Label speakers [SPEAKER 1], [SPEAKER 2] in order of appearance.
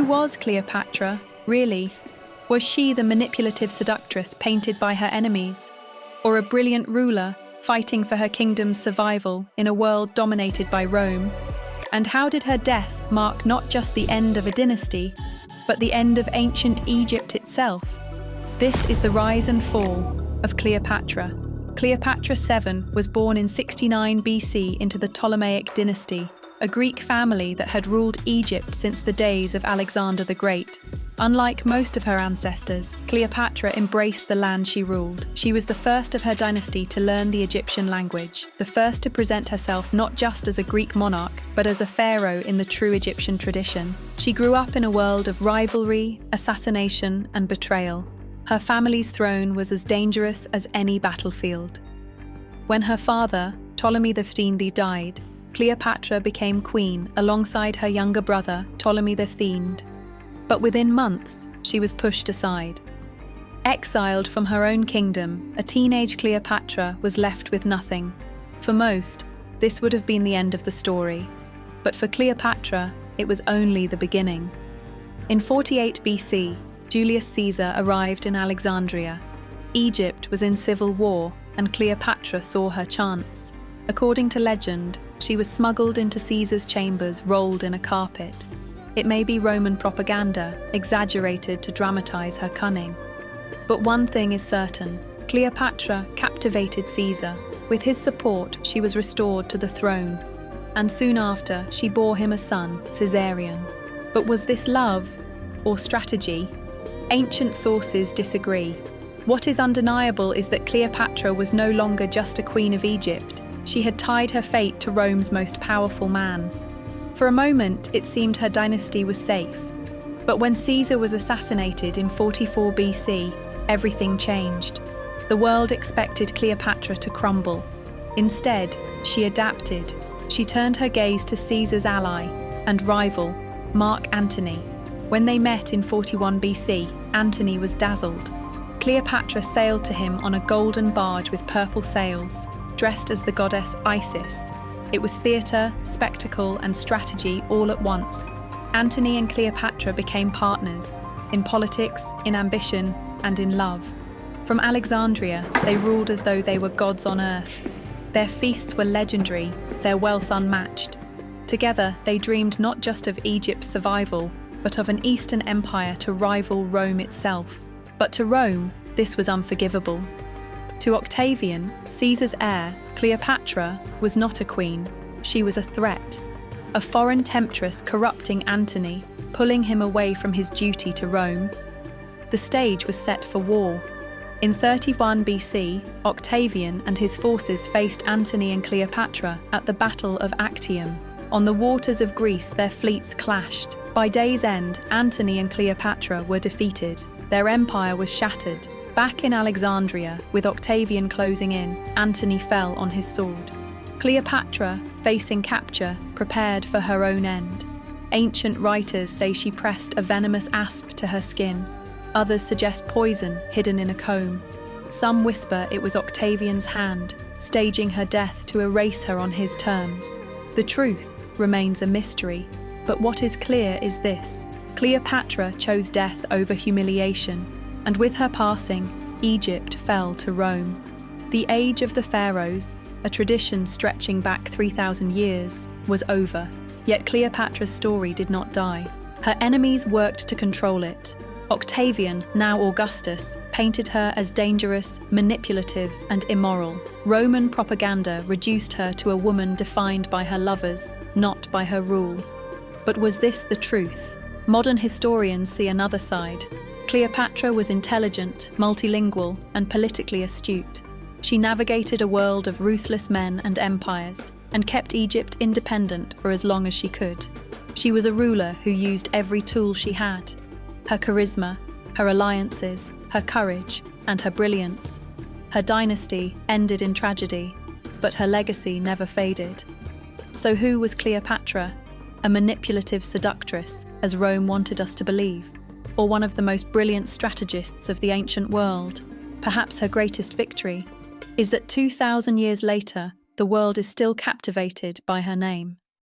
[SPEAKER 1] was Cleopatra, really? Was she the manipulative seductress painted by her enemies? Or a brilliant ruler fighting for her kingdom's survival in a world dominated by Rome? And how did her death mark not just the end of a dynasty, but the end of ancient Egypt itself? This is the rise and fall of Cleopatra. Cleopatra VII was born in 69 BC into the Ptolemaic dynasty, a Greek family that had ruled Egypt since the days of Alexander the Great. Unlike most of her ancestors, Cleopatra embraced the land she ruled. She was the first of her dynasty to learn the Egyptian language, the first to present herself not just as a Greek monarch, but as a pharaoh in the true Egyptian tradition. She grew up in a world of rivalry, assassination, and betrayal. Her family's throne was as dangerous as any battlefield. When her father, Ptolemy XV, died, Cleopatra became queen alongside her younger brother, Ptolemy V. But within months, she was pushed aside. Exiled from her own kingdom, a teenage Cleopatra was left with nothing. For most, this would have been the end of the story. But for Cleopatra, it was only the beginning. In 48 BC, Julius Caesar arrived in Alexandria. Egypt was in civil war, and Cleopatra saw her chance. According to legend, she was smuggled into Caesar's chambers rolled in a carpet. It may be Roman propaganda, exaggerated to dramatize her cunning. But one thing is certain, Cleopatra captivated Caesar. With his support, she was restored to the throne. And soon after, she bore him a son, Caesarion. But was this love or strategy? Ancient sources disagree. What is undeniable is that Cleopatra was no longer just a queen of Egypt. She had tied her fate to Rome's most powerful man. For a moment, it seemed her dynasty was safe. But when Caesar was assassinated in 44 BC, everything changed. The world expected Cleopatra to crumble. Instead, she adapted. She turned her gaze to Caesar's ally and rival, Mark Antony. When they met in 41 BC, Antony was dazzled. Cleopatra sailed to him on a golden barge with purple sails, dressed as the goddess Isis. It was theatre, spectacle, and strategy all at once. Antony and Cleopatra became partners, in politics, in ambition, and in love. From Alexandria, they ruled as though they were gods on earth. Their feasts were legendary, their wealth unmatched. Together, they dreamed not just of Egypt's survival, but of an Eastern empire to rival Rome itself. But to Rome, this was unforgivable. To Octavian, Caesar's heir, Cleopatra was not a queen. She was a threat. A foreign temptress corrupting Antony, pulling him away from his duty to Rome. The stage was set for war. In 31 BC, Octavian and his forces faced Antony and Cleopatra at the Battle of Actium. On the waters of Greece, their fleets clashed. By day's end, Antony and Cleopatra were defeated. Their empire was shattered. Back in Alexandria, with Octavian closing in, Antony fell on his sword. Cleopatra, facing capture, prepared for her own end. Ancient writers say she pressed a venomous asp to her skin. Others suggest poison hidden in a comb. Some whisper it was Octavian's hand, staging her death to erase her on his terms. The truth remains a mystery, but what is clear is this: Cleopatra chose death over humiliation, and with her passing, Egypt fell to Rome. The age of the pharaohs, a tradition stretching back 3,000 years, was over. Yet Cleopatra's story did not die. Her enemies worked to control it. Octavian, now Augustus, painted her as dangerous, manipulative, and immoral. Roman propaganda reduced her to a woman defined by her lovers, not by her rule. But was this the truth? Modern historians see another side. Cleopatra was intelligent, multilingual, and politically astute. She navigated a world of ruthless men and empires, and kept Egypt independent for as long as she could. She was a ruler who used every tool she had: her charisma, her alliances, her courage, and her brilliance. Her dynasty ended in tragedy, but her legacy never faded. So who was Cleopatra? A manipulative seductress, as Rome wanted us to believe, or one of the most brilliant strategists of the ancient world? Perhaps her greatest victory is that 2,000 years later, the world is still captivated by her name.